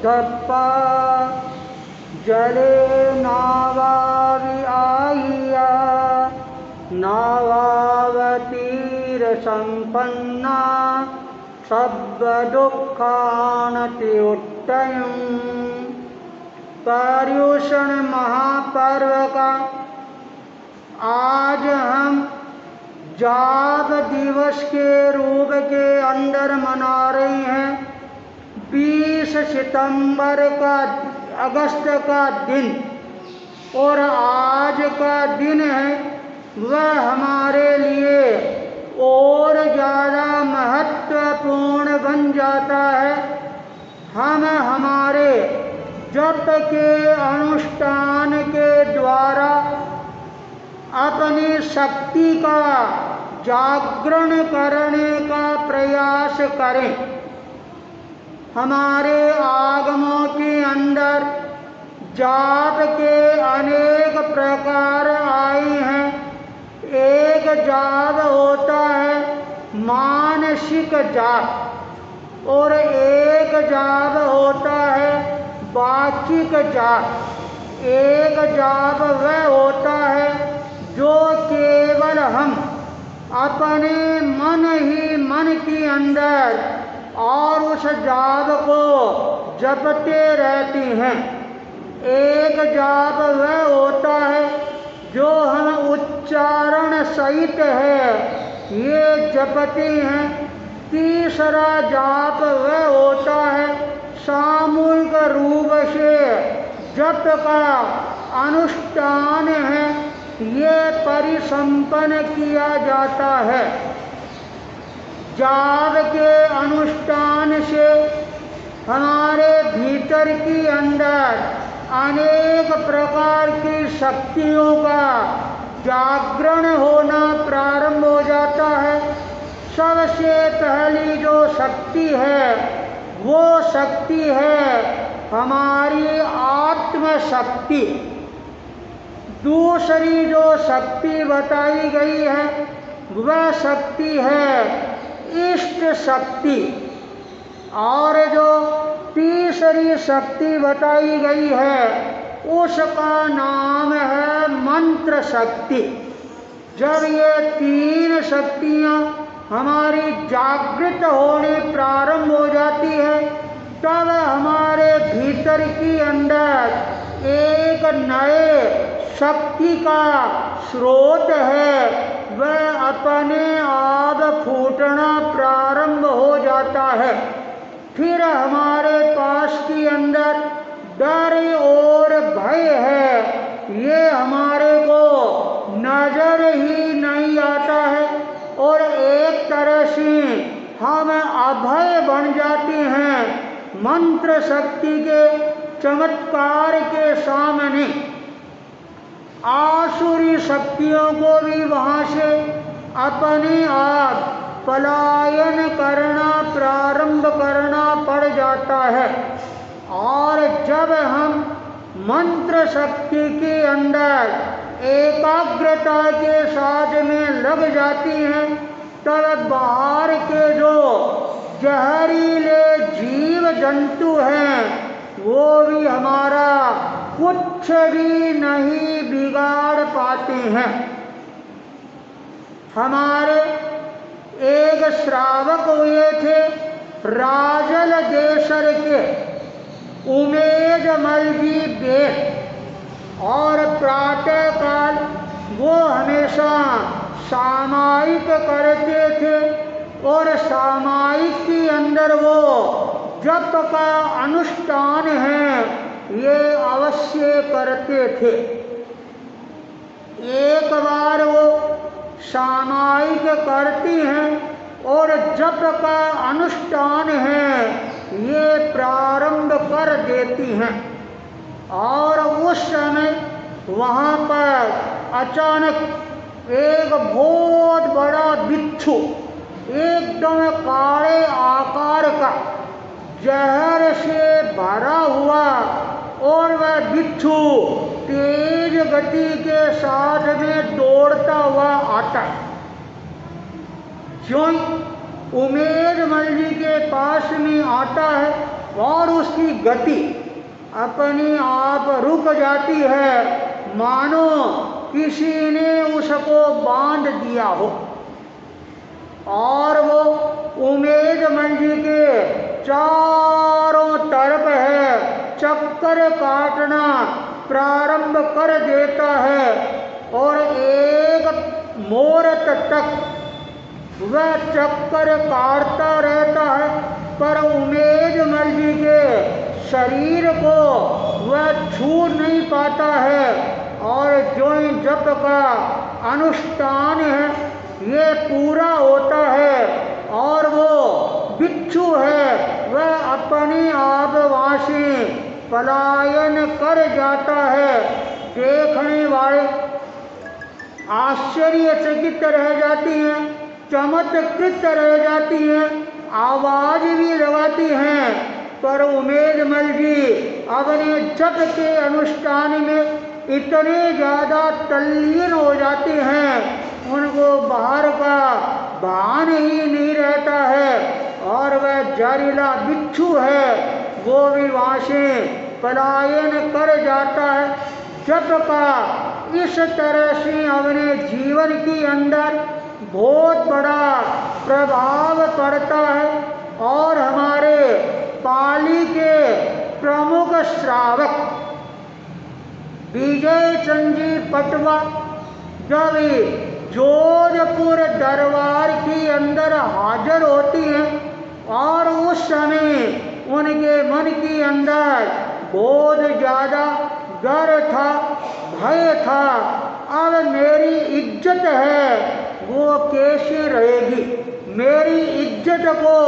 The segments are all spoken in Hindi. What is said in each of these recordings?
धप्पा जले नावावि आहिया नावावतीर संपन्ना सब दुखानति उत्तयम्। पर्युषण महापर्व का आज हम जाप दिवस के रूप के अंदर मना रहे हैं। 20 सितंबर का अगस्त का दिन और आज का दिन है वह हमारे लिए और ज़्यादा महत्वपूर्ण बन जाता है। हम हमारे जप के अनुष्ठान के द्वारा अपनी शक्ति का जागरण करने का प्रयास करें। हमारे आगमों के अंदर जाप के अनेक प्रकार आए हैं। एक जाप होता है मानसिक जाप और एक जाप होता है वाचिक जाप। एक जाप वह होता है जो केवल हम अपने मन ही मन के अंदर और उस जाप को जपते रहते हैं। एक जाप वह होता है जो हम उच्चारण सहित है ये जपते हैं। तीसरा जाप वह होता है सामूहिक रूप से जप का अनुष्ठान है ये परिसंपन्न किया जाता है। जाप के अनुष्ठान से हमारे भीतर की अंदर अनेक प्रकार की शक्तियों का जागरण होना प्रारंभ हो जाता है। सबसे पहली जो शक्ति है वो शक्ति है हमारी आत्मशक्ति। दूसरी जो शक्ति बताई गई है वह शक्ति है इष्ट शक्ति और जो तीसरी शक्ति बताई गई है उसका नाम है मंत्र शक्ति। जब ये तीन शक्तियाँ हमारी जागृत होने प्रारंभ हो जाती है तब हमारे भीतर की अंदर एक नए शक्ति का स्रोत है वह अपने आप फूटना प्रारंभ हो जाता है। फिर हमारे पास के अंदर डर और भय है ये हमारे को नजर ही नहीं आता है और एक तरह से हम अभय बन जाते हैं मंत्र शक्ति के चमत्कार के सामने। आसुरी शक्तियों को भी वहाँ से अपने आप पलायन करना प्रारंभ करना पड़ जाता है। और जब हम मंत्र शक्ति के अंदर एकाग्रता के साथ में लग जाती हैं तब बाहर के जो जहरीले जीव जंतु हैं वो भी हमारा कुछ भी नहीं बिगाड़ पाते हैं। हमारे एक श्रावक हुए थे राजल देशर के उमेदमल जी बेट और प्रातः काल वो हमेशा सामायिक करते थे और सामायिक के अंदर वो जप का अनुष्ठान है ये अवश्य करते थे। एक बार वो सामायिक करती हैं और जप का अनुष्ठान है ये प्रारंभ कर देती हैं और उस समय वहाँ पर अचानक एक बहुत बड़ा बिच्छू एकदम काले आकार का जहर से भरा हुआ और वह बिच्छू तेज गति के साथ में दौड़ता हुआ आता है। ज्यों उमेदमल जी के पास में आता है और उसकी गति अपने आप रुक जाती है, मानो किसी ने उसको बांध दिया हो। और वो उमेद मंजी के चारों तरफ है चक्कर काटना प्रारंभ कर देता है और एक मुहूर्त तक वह चक्कर काटता रहता है, पर उमेद मंजी के शरीर को वह छू नहीं पाता है। और जो इन जप का अनुष्ठान है ये पूरा होता है और वो बिच्छू है वह अपने आप वहाँ से पलायन कर जाता है। देखने वाले आश्चर्यचकित रह जाती हैं, चमत्कृत रह जाती हैं, आवाज भी लगाती हैं, पर उमेद मल जी अपने जप के अनुष्ठान में इतने ज़्यादा तल्लीन हो जाते हैं उनको बाहर का भान ही नहीं रहता है और वह जहरीला बिच्छू है वो भी वहाँ से पलायन कर जाता है। जप का इस तरह से अपने जीवन के अंदर बहुत बड़ा प्रभाव पड़ता है। और हमारे पाली के प्रमुख श्रावक विजय चंद जी पटवा जब जोधपुर दरबार के अंदर हाजिर होती हैं और उस समय उनके मन के अंदर बहुत ज़्यादा डर था, भय था। अब मेरी इज्जत है वो कैसे रहेगी, मेरी इज्जत को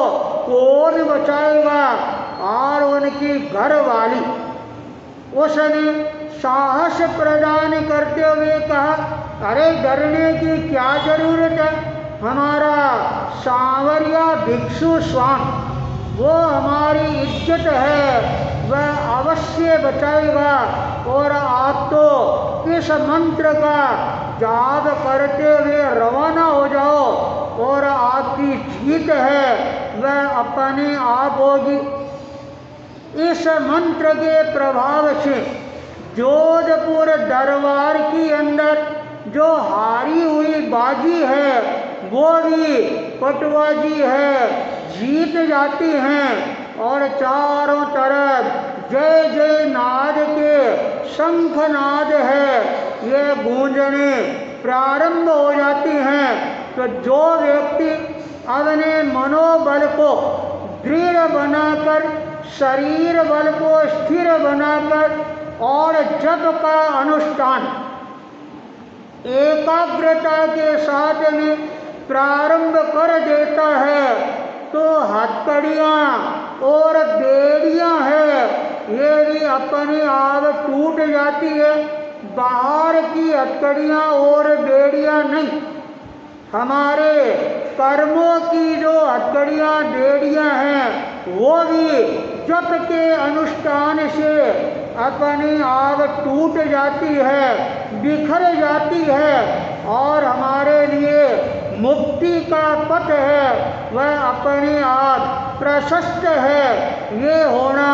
कौन बचाएगा। और उनकी घरवाली उसने साहस प्रदान करते हुए कहा, अरे डरने की क्या जरूरत है, हमारा सांवरिया भिक्षु स्वामी वो हमारी इज्जत है, वह अवश्य बचाएगा। और आप तो इस मंत्र का जाप करते हुए रवाना हो जाओ और आपकी जीत है वह अपने आप होगी। इस मंत्र के प्रभाव से जोधपुर दरबार के अंदर जो हारी हुई बाजी है वो भी पटवा जी है जीत जाती हैं और चारों तरफ जय जय नाद के शंखनाद है ये गूंजने प्रारंभ हो जाती हैं। तो जो व्यक्ति अपने मनोबल को दृढ़ बनाकर, शरीर बल को स्थिर बनाकर और जप का अनुष्ठान एकाग्रता के साथ में प्रारंभ कर देता है तो हथकड़ियाँ और बेड़ियाँ हैं ये भी अपने आप टूट जाती है। बाहर की हथकड़ियाँ और बेड़ियाँ नहीं, हमारे कर्मों की जो हथकड़ियाँ बेड़ियाँ हैं वो भी जप के अनुष्ठान से अपने आप टूट जाती है, बिखर जाती है और हमारे लिए मुक्ति का पथ है वह अपने आप प्रशस्त है ये होना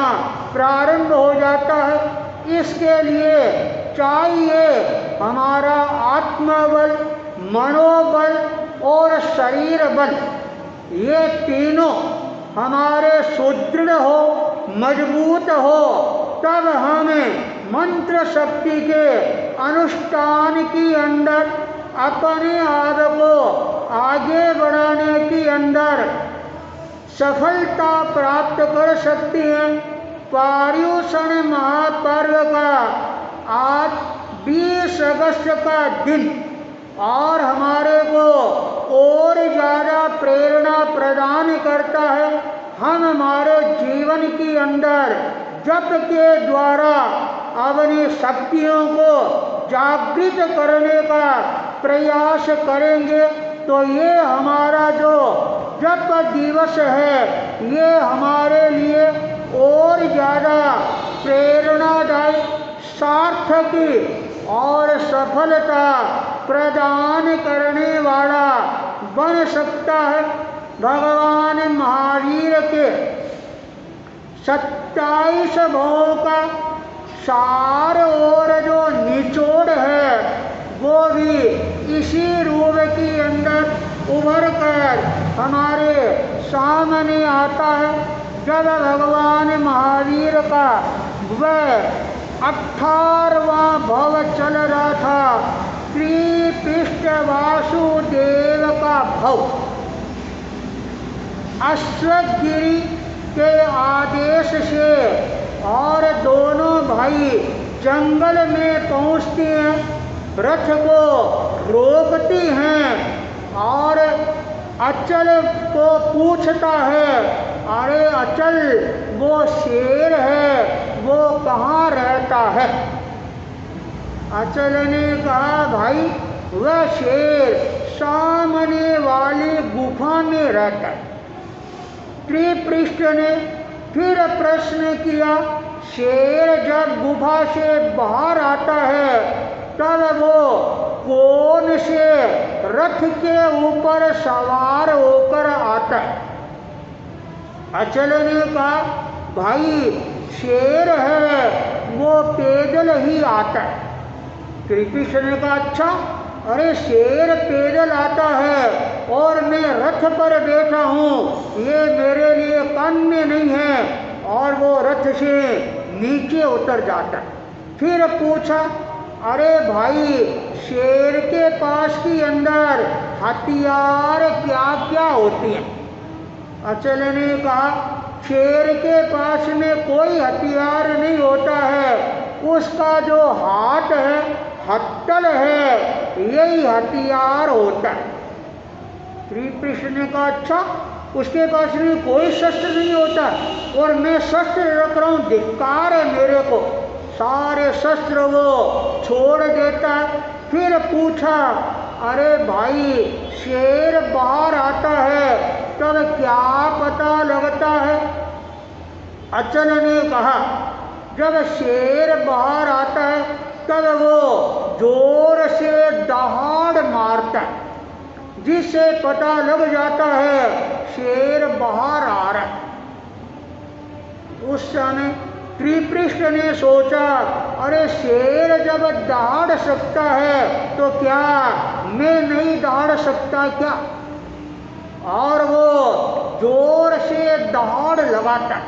प्रारंभ हो जाता है। इसके लिए चाहिए हमारा आत्मबल, मनोबल और शरीर बल, ये तीनों हमारे सुदृढ़ हो, मजबूत हो, तब हमें मंत्र शक्ति के अनुष्ठान के अंदर अपने आप को आगे बढ़ाने के अंदर सफलता प्राप्त कर सकती हैं। पर्युषण महापर्व का आज 20 अगस्त का दिन और हमारे को और ज़्यादा प्रेरणा प्रदान करता है। हम हमारे जीवन के अंदर जप के द्वारा अपनी शक्तियों को जागृत करने का प्रयास करेंगे तो ये हमारा जो जप दिवस है ये हमारे लिए और ज़्यादा प्रेरणादायी, सार्थक और सफलता प्रदान करने वाला बन सकता है। भगवान महावीर के 27 भवों का सार और जो निचोड़ है वो भी इसी रूप के अंदर उभर कर हमारे सामने आता है। जब भगवान महावीर का वह 18वां भव चल रहा था, त्रिपृष्ठ वासुदेव का भव, अश्वगिरी के आदेश से और दोनों भाई जंगल में पहुंचते हैं, रथ को रोकती हैं और अचल को पूछता है, अरे अचल वो शेर है वो कहाँ रहता है? अचल ने कहा, भाई वह शेर सामने वाली गुफा में रहता है। त्रिपृष्ठ ने फिर प्रश्न किया, शेर जब गुफा से बाहर आता है तब वो कौन से रथ के ऊपर सवार होकर आता है? अचल ने कहा, भाई शेर है वो पैदल ही आता है। त्रिपृष्ठ ने कहा, अच्छा, अरे शेर पैदल आता है और मैं रथ पर बैठा हूँ, ये मेरे लिए काम में नहीं है। और वो रथ से नीचे उतर जाता है। फिर पूछा, अरे भाई शेर के पास के अंदर हथियार क्या क्या होते हैं? अचल ने कहा, शेर के पास में कोई हथियार नहीं होता है, उसका जो हाथ है, हत्तल है, यही हथियार होता है। त्रिपृष्ठ ने कहा, अच्छा, उसके पास में कोई शस्त्र नहीं होता और मैं शस्त्र रख रहा हूँ, धिक्कार है मेरे को। सारे शस्त्र वो छोड़ देता है। फिर पूछा, अरे भाई शेर बाहर आता है तब क्या पता लगता है? अचल ने कहा, जब शेर बाहर आता है तब वो जोर से दहाड़ मारता है, जिससे पता लग जाता है शेर बाहर आ रहा है। उस समय त्रिपृष्ठ ने सोचा, अरे शेर जब दहाड़ सकता है तो क्या मैं नहीं दहाड़ सकता क्या? और वो जोर से दहाड़ लगाता है।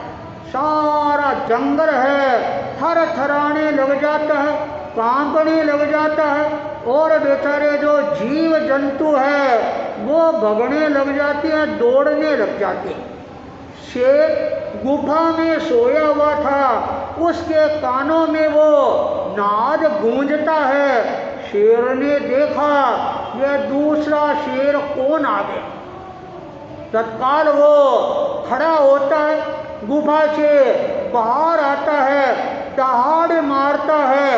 सारा जंगल है थर थराने लग जाता है, कांपने लग जाता है और बेचारे जो जीव जंतु है वो भगने लग जाते हैं, दौड़ने लग जाते हैं। शेर गुफा में सोया हुआ था, उसके कानों में वो नाद गूंजता है। शेर ने देखा यह दूसरा शेर कौन आ गया। तत्काल वो खड़ा होता है, गुफा से बाहर आता है, दहाड़ मारता है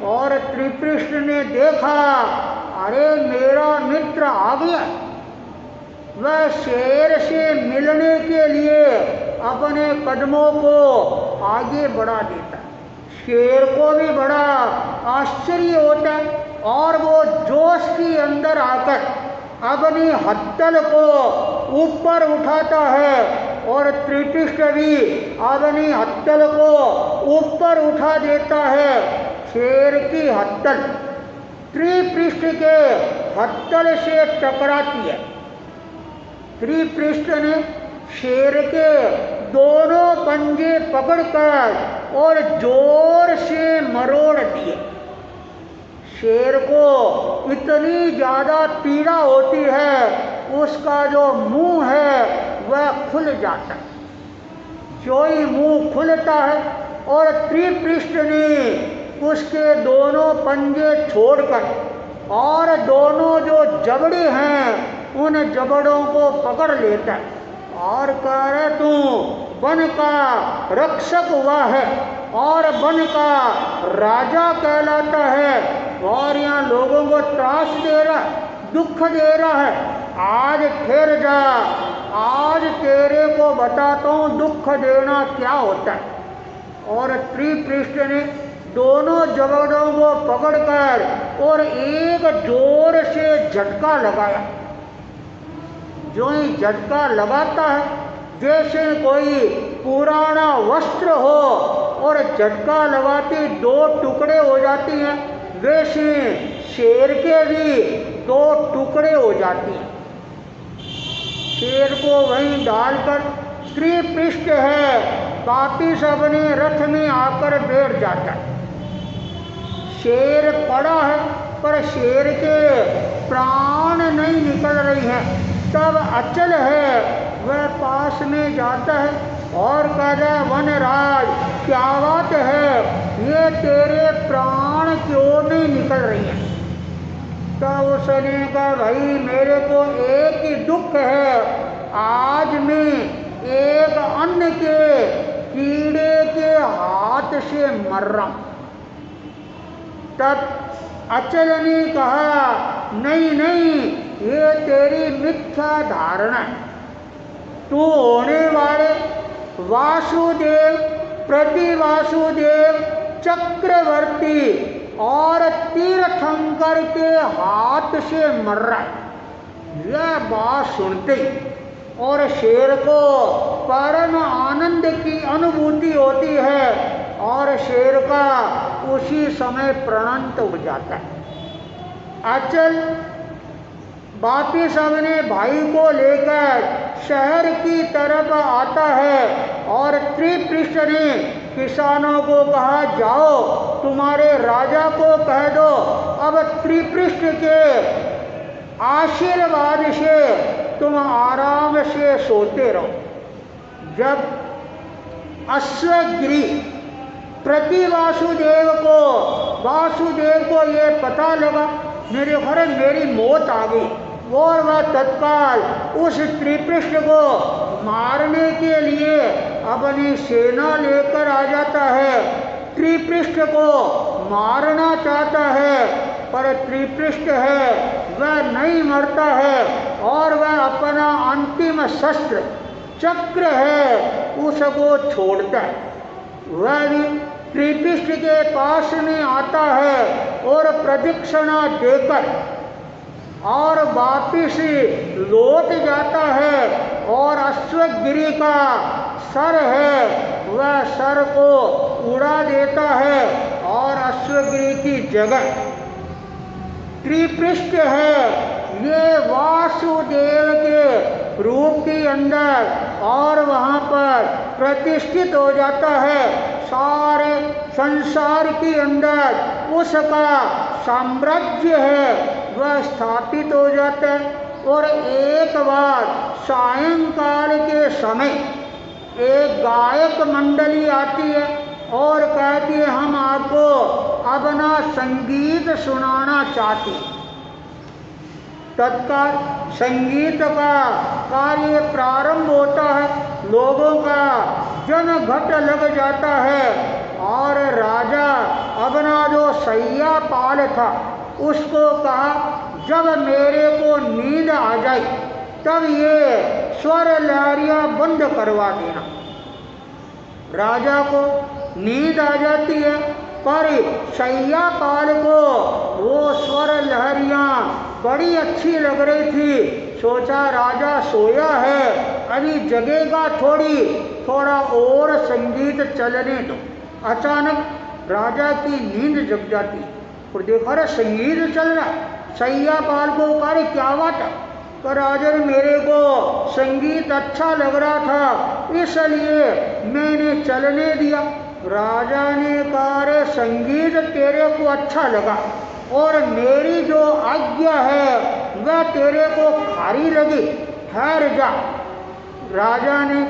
और त्रिपृष्ठ ने देखा, अरे मेरा मित्र आ गया। वह शेर से मिलने के लिए अपने कदमों को आगे बढ़ा देता है। शेर को भी बड़ा आश्चर्य होता है और वो जोश के अंदर आकर अपनी हत्तल को ऊपर उठाता है और त्रिपृष्ठ भी अपनी हत्तल को ऊपर उठा देता है। शेर की हत्तल त्रिपृष्ठ के हत्तल से टकराती है। त्रिपृष्ठ ने शेर के दोनों पंजे पकड़कर और जोर से मरोड़ दिए। शेर को इतनी ज़्यादा पीड़ा होती है, उसका जो मुंह है वह खुल जाता है। जो ही मुंह खुलता है और त्रिपृष्ठ ने उसके दोनों पंजे छोड़कर और दोनों जो जबड़े हैं उन जबड़ों को पकड़ लेता है और कह रहे, तू वन का रक्षक हुआ है और वन का राजा कहलाता है और यहाँ लोगों को त्रास दे रहा है, दुख दे रहा है। आज ठहर जा, आज तेरे को बताता हूँ दुख देना क्या होता है। और त्रिपृष्ठ ने दोनों जबड़ों को पकड़कर और एक जोर से झटका लगाया। जो ही झटका लगाता है जैसे कोई पुराना वस्त्र हो और झटका लगाते दो टुकड़े हो जाती हैं, वैसे शेर के भी दो टुकड़े हो जाती हैं। शेर को वहीं डालकर त्रिपृष्ठ है वापिस अपने रथ में आकर बैठ जाता है। शेर पड़ा है पर शेर के प्राण नहीं निकल रही हैं। तब अचल है वह पास में जाता है और कहता है, वनराज क्या बात है, ये तेरे प्राण क्यों नहीं निकल रही हैं? तब उसने कहा, भाई मेरे को एक ही दुख है, आज मैं एक अन्न के कीड़े के हाथ से मर रहा हूं। तब अचल ने कहा, नहीं नहीं, ये तेरी मिथ्या धारणा है। तू होने वाले वासुदेव, प्रतिवासुदेव, चक्रवर्ती और तीर्थंकर के हाथ से मर रहा है। यह बात सुनते ही और शेर को परम आनंद की अनुभूति होती है और शेर का उसी समय प्रणंत हो जाता है। अचल वापिस अपने भाई को लेकर शहर की तरफ आता है और त्रिपृष्ठ ने किसानों को कहा, जाओ तुम्हारे राजा को कह दो अब त्रिपृष्ठ के आशीर्वाद से तुम आराम से सोते रहो। जब अश्वगिरी प्रतिवासुदेव को ये पता लगा मेरे घर मेरी मौत आ गई, और वह तत्काल उस त्रिपृष्ठ को मारने के लिए अपनी सेना लेकर आ जाता है। त्रिपृष्ठ को मारना चाहता है पर त्रिपृष्ठ है वह नहीं मरता है और वह अपना अंतिम शस्त्र चक्र है उसको छोड़ता है। वह भी त्रिपृष्ठ के पास में आता है और प्रदक्षिणा देकर और वापिस लौट जाता है और अश्वगिरी का सर है वह सर को उड़ा देता है और अश्वगिरी की जगह त्रिपृष्ठ है ये वासुदेव के रूप के अंदर और वहाँ पर प्रतिष्ठित हो जाता है। सारे संसार के अंदर उसका साम्राज्य है वह स्थापित हो जाता है। और एक बार सायंकाल के समय एक गायक मंडली आती है और कहती है, हम आपको अपना संगीत सुनाना चाहती हैं। तत्काल संगीत का कार्य प्रारंभ होता है, लोगों का जनघट लग जाता है और राजा अपना जो सैया पाल था उसको कहा, जब मेरे को नींद आ जाए तब ये स्वर लहरियाँ बंद करवा देना। राजा को नींद आ जाती है पर सैया पाल को वो स्वर लहरियाँ बड़ी अच्छी लग रही थी। सोचा राजा सोया है अभी जगेगा थोड़ा और संगीत चलने दो। अचानक राजा की नींद जग जाती और देखा रे संगीत चल रहा। सैया पाल को कहा, क्या बात है? तो राजा ने मेरे को संगीत अच्छा लग रहा था इसलिए मैंने चलने दिया। राजा ने कहा, रे संगीत तेरे को अच्छा लगा और मेरी जो आज्ञा है वह तेरे को खारी लगी, ठहर जा। राजा ने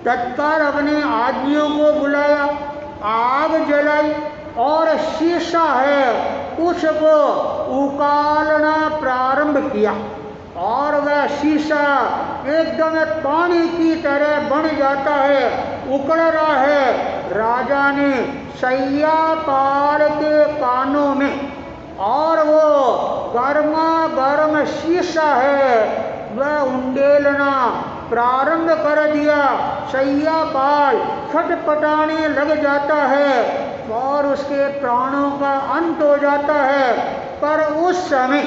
तत्काल अपने आदमियों को बुलाया, आग जलाई और शीशा है उसको उकालना प्रारंभ किया और वह शीशा एकदम पानी की तरह बन जाता है, उकड़ रहा है। राजा ने सैया पाल के कानों में और वो गर्मा गर्म शीशा है वह उंडेलना प्रारंभ कर दिया। सैया पाल छटपटाने लग जाता है और उसके प्राणों का अंत हो जाता है। पर उस समय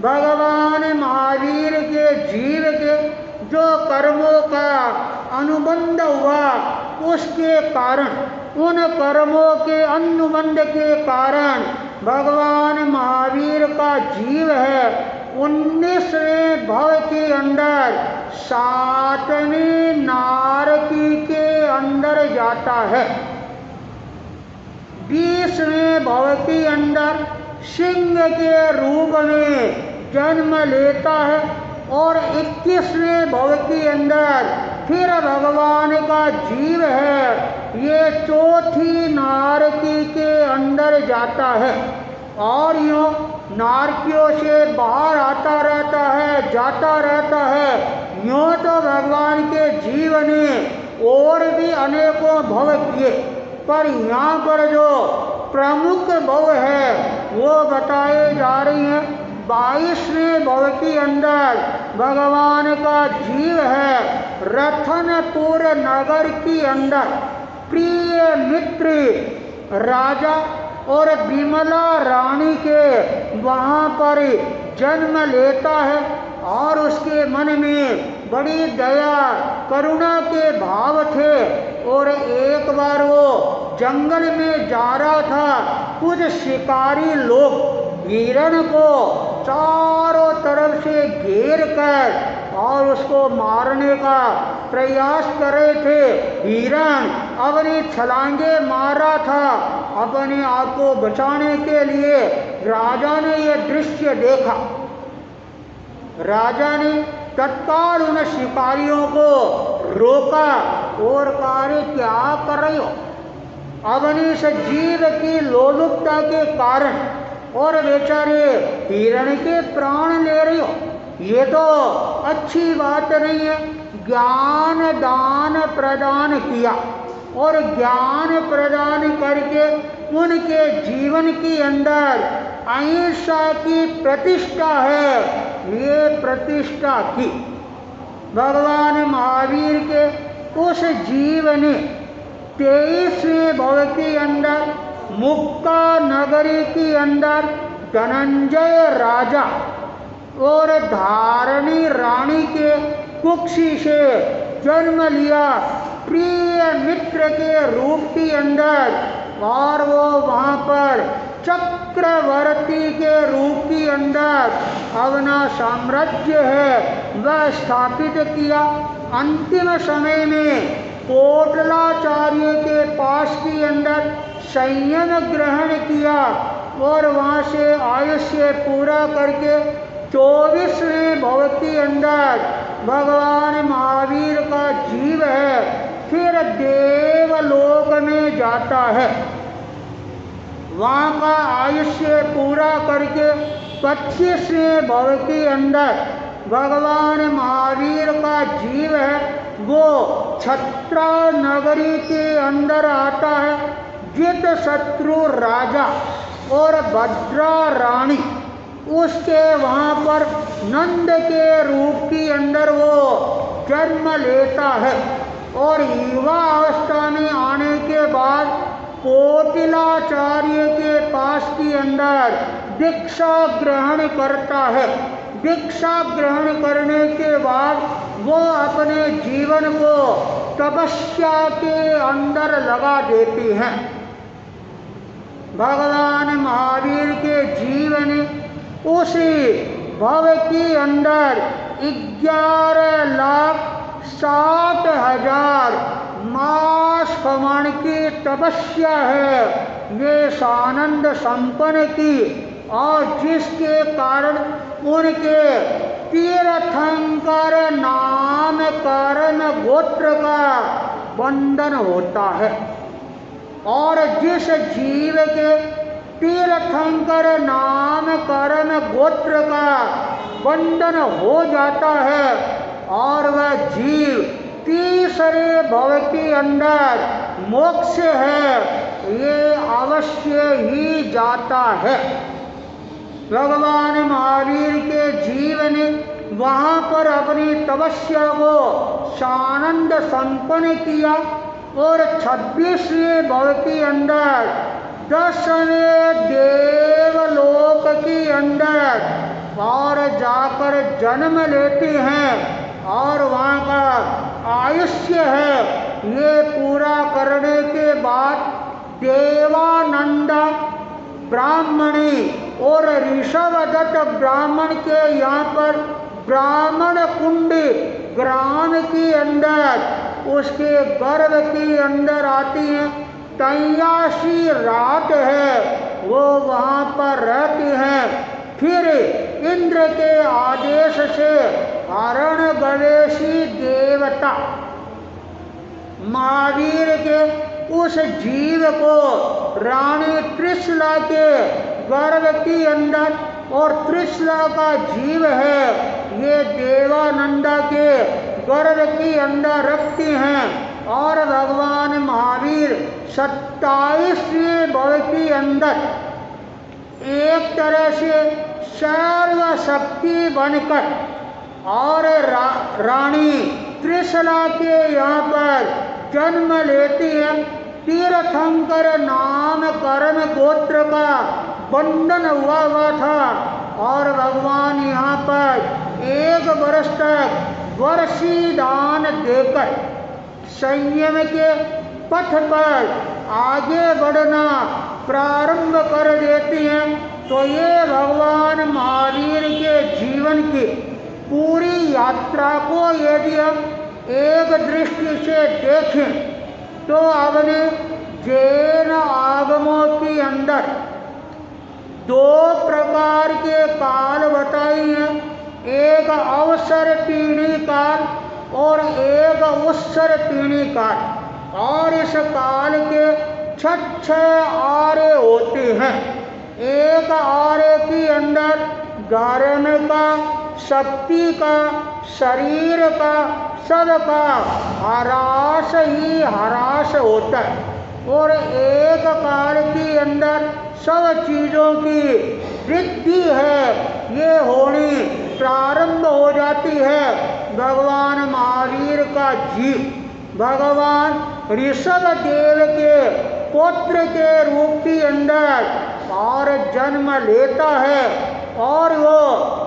भगवान महावीर के जीव के जो कर्मों का अनुबंध हुआ उसके कारण, उन कर्मों के अनुबंध के कारण भगवान महावीर का जीव है 19वें भव के अंदर 7वें नारकी के अंदर जाता है, 20वें भव के अंदर सिंह के रूप में जन्म लेता है और 21वें भव के अंदर फिर भगवान का जीव है ये चौथी नारकी के अंदर जाता है और यूँ नारकियों से बाहर आता रहता है, जाता रहता है। यूँ तो भगवान के जीव ने और भी अनेकों भव किए, पर यहाँ पर जो प्रमुख भव है वो बताए जा रही हैं। 22वें भव के अंदर भगवान का जीव है रतनपुर नगर के अंदर प्रिय मित्र राजा और विमला रानी के वहाँ पर जन्म लेता है और उसके मन में बड़ी दया करुणा के भाव थे और एक बार वो जंगल में जा रहा था। कुछ शिकारी लोग हिरण को चारों तरफ से घेर कर और उसको मारने का प्रयास कर रहे थे। हिरण अपनी छलांगे मार रहा था अपने आप को बचाने के लिए। राजा ने यह दृश्य देखा। राजा ने तत्काल उन शिकारियों को रोका और कहा, क्या कर रहे हो? अपनी से जीव की लोलुपता के कारण और बेचारे हिरण के प्राण ले रही हो, ये तो अच्छी बात नहीं है। ज्ञान दान प्रदान किया और ज्ञान प्रदान करके उनके जीवन के अंदर अहिंसा की प्रतिष्ठा है, ये प्रतिष्ठा की। भगवान महावीर के उस जीव ने 23वें भव के अंदर मुक्का नगरी के अंदर धनंजय राजा और धारणी रानी के कुक्षी से जन्म लिया प्रिय मित्र के रूप के अंदर और वो वहाँ पर चक्रवर्ती के रूप के अंदर अपना साम्राज्य है वह स्थापित किया। अंतिम समय में कोटलाचार्य के पास के अंदर संयम ग्रहण किया और वहाँ से आयुष्य पूरा करके 24वें भव के अंदर भगवान महावीर का जीव है फिर देवलोक में जाता है। वहाँ का आयुष्य पूरा करके 25वें भव के अंदर भगवान महावीर का जीव है वो छत्रा नगरी के अंदर आता है। जित शत्रु राजा और भद्रा रानी उसके वहाँ पर नंद के रूप के अंदर वो जन्म लेता है और युवा अवस्था में आने के बाद कोटिलाचार्य के पास के अंदर दीक्षा ग्रहण करता है। दीक्षा ग्रहण करने के बाद वो अपने जीवन को तपस्या के अंदर लगा देते हैं। भगवान महावीर के जीवन उसी भव के अंदर 11,60,000 मास प्रमाण की तपस्या है ये सानंद संपन्न की और जिसके कारण उनके तीर्थंकर नामकरण गोत्र का बंधन होता है और जिस जीव के तीर्थंकर नामकरण गोत्र का बंधन हो जाता है और वह जीव तीसरे भव के अंदर मोक्ष है ये अवश्य ही जाता है। भगवान महावीर के जीव ने वहाँ पर अपनी तपस्या को सानंद संपन्न किया और 26वें भव के अंदर 10वें देवलोक के अंदर और जाकर जन्म लेते हैं। और वहाँ का आयुष्य है, ये पूरा करने के बाद देवानंद ब्राह्मणी और ऋषभदत्त ब्राह्मण के यहाँ पर ब्राह्मण कुंड ग्राम के अंदर उसके गर्भ के अंदर आती हैं। 83 रात है वो वहाँ पर रहती हैं। फिर इंद्र के आदेश से हरणगवेशी देवता महावीर के उस जीव को रानी त्रिशला के गर्भ के अंदर, और त्रिशला का जीव है ये देवानंदा के गर्भ के अंदर रखती हैं। और भगवान महावीर 27वें भव के अंदर एक तरह से सर्वशक्ति बनकर और रानी त्रिशला के यहाँ पर जन्म लेती है। तीर्थंकर नाम कर्म गोत्र का बंधन हुआ था और भगवान यहाँ पर 1 वर्ष तक वर्षी दान देकर संयम के पथ पर आगे बढ़ना प्रारंभ कर देती हैं। तो ये भगवान महावीर के जीवन की पूरी यात्रा को यदि हम एक दृष्टि से देखें तो हमने जैन आगमों के अंदर 2 प्रकार के काल बताई हैं, एक अवसर पीढ़ी काल और एक उत्सर पीढ़ी काल। और इस काल के 6 आर्य होते हैं। एक आर्य के अंदर धर्म का, शक्ति का, शरीर का, सबका ह्रास ही ह्रास होता है, और एक काल के अंदर सब चीज़ों की वृद्धि है ये होनी प्रारंभ हो जाती है। भगवान महावीर का जीव भगवान ऋषभ देव के पुत्र के रूप के अंदर और जन्म लेता है, और वो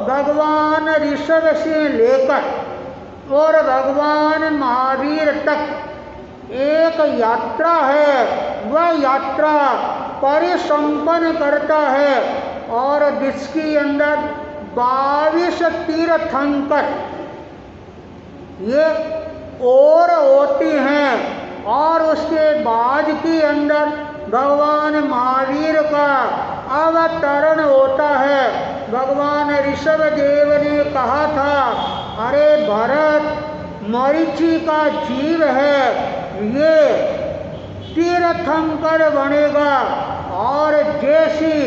भगवान ऋषभ से लेकर और भगवान महावीर तक एक यात्रा है। वह यात्रा परिसंपन्न करता है और जिसके अंदर 22 तीर्थंकर ये और होती हैं, और उसके बाद के अंदर भगवान महावीर का अवतरण होता है। भगवान ऋषभ देव ने कहा था, अरे भरत मरीचि का जीव है, ये तीर्थंकर बनेगा, और जैसी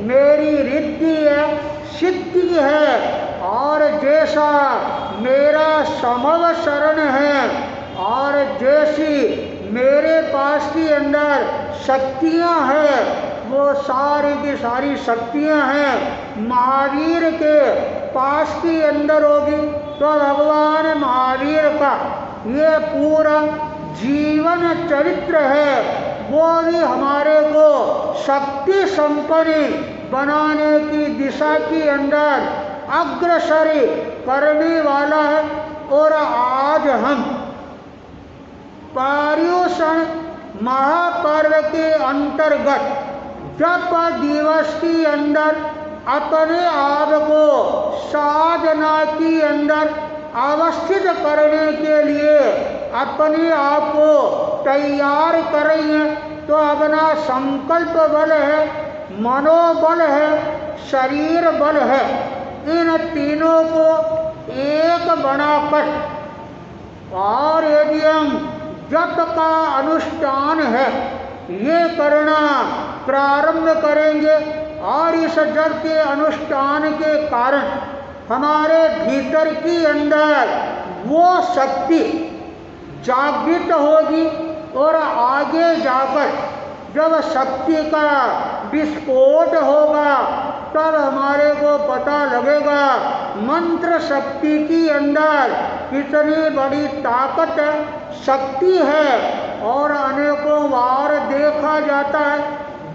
मेरी रिद्धि है, सिद्धि है, और जैसा मेरा समव शरण है, और जैसी मेरे पास के अंदर शक्तियाँ हैं, वो सारी की सारी शक्तियाँ हैं महावीर के पास के अंदर होगी। तो भगवान महावीर का ये पूरा जीवन चरित्र है, वो भी हमारे को शक्ति संपन्न बनाने की दिशा के अंदर अग्रसर करने वाला है। और आज हम पर्युषण महापर्व के अंतर्गत जप दिवस के अंदर अपने आप को साधना के अंदर अवस्थित करने के लिए अपने आप को तैयार कर रही हैं। तो अपना संकल्प बल है, मनोबल है, शरीर बल है, इन तीनों को एक बनाकर और यदि हम जप का अनुष्ठान है ये करना प्रारंभ करेंगे, और इस जप के अनुष्ठान के कारण हमारे भीतर की अंदर वो शक्ति जागृत होगी, और आगे जाकर जब शक्ति का विस्फोट होगा तब हमारे को पता लगेगा मंत्र शक्ति की अंदर कितनी बड़ी ताकत शक्ति है। और अनेकों बार देखा जाता है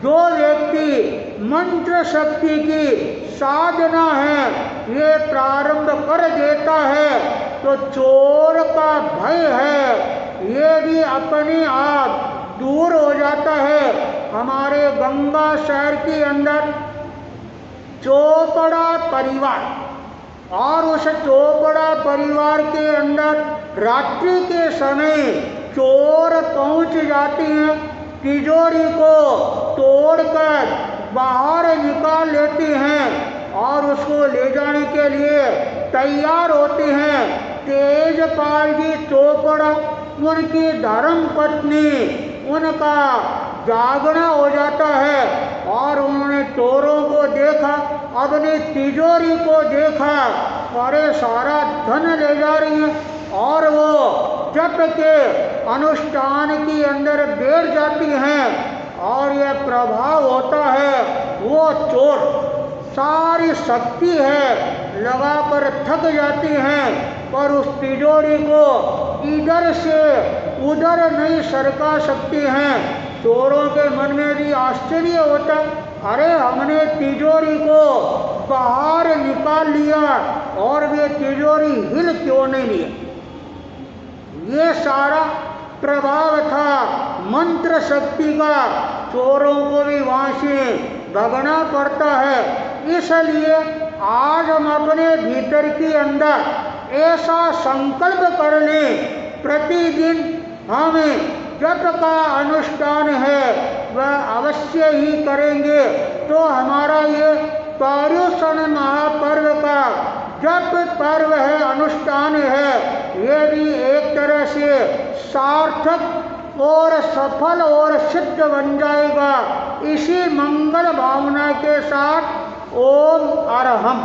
जो व्यक्ति मंत्र शक्ति की साधना है ये प्रारंभ कर देता है तो चोर का भय है ये भी अपने आप दूर हो जाता है। हमारे गंगा शहर के अंदर चोपड़ा परिवार, और उस चोपड़ा परिवार के अंदर रात्रि के समय चोर पहुंच जाते हैं, तिजोरी को तोड़कर बाहर निकाल लेते हैं और उसको ले जाने के लिए तैयार होते हैं। तेजपाल जी चोपड़ा, उनकी धर्म पत्नी, उनका जागना हो जाता है और उन्होंने चोरों को देखा, अपनी तिजोरी को देखा, अरे सारा धन ले जा रही है, और वो जप के अनुष्ठान के अंदर बैठ जाती हैं और यह प्रभाव होता है। वो चोर सारी शक्ति है लगाकर थक जाती हैं, पर उस तिजोरी को इधर से उधर नहीं सरका सकती हैं। चोरों के मन में भी आश्चर्य होता, अरे हमने तिजोरी को बाहर निकाल लिया और वे तिजोरी हिल क्यों नहीं लिए। ये सारा प्रभाव था मंत्र शक्ति का, चोरों को भी वहाँ से भगना पड़ता है। इसलिए आज हम अपने भीतर के अंदर ऐसा संकल्प कर लें, प्रतिदिन हमें जप का अनुष्ठान है वह अवश्य ही करेंगे, तो हमारा ये पर्युषण महापर्व का जप पर्व है, अनुष्ठान है, ये भी एक तरह से सार्थक और सफल और सिद्ध बन जाएगा। इसी मंगल भावना के साथ ओम अरहम।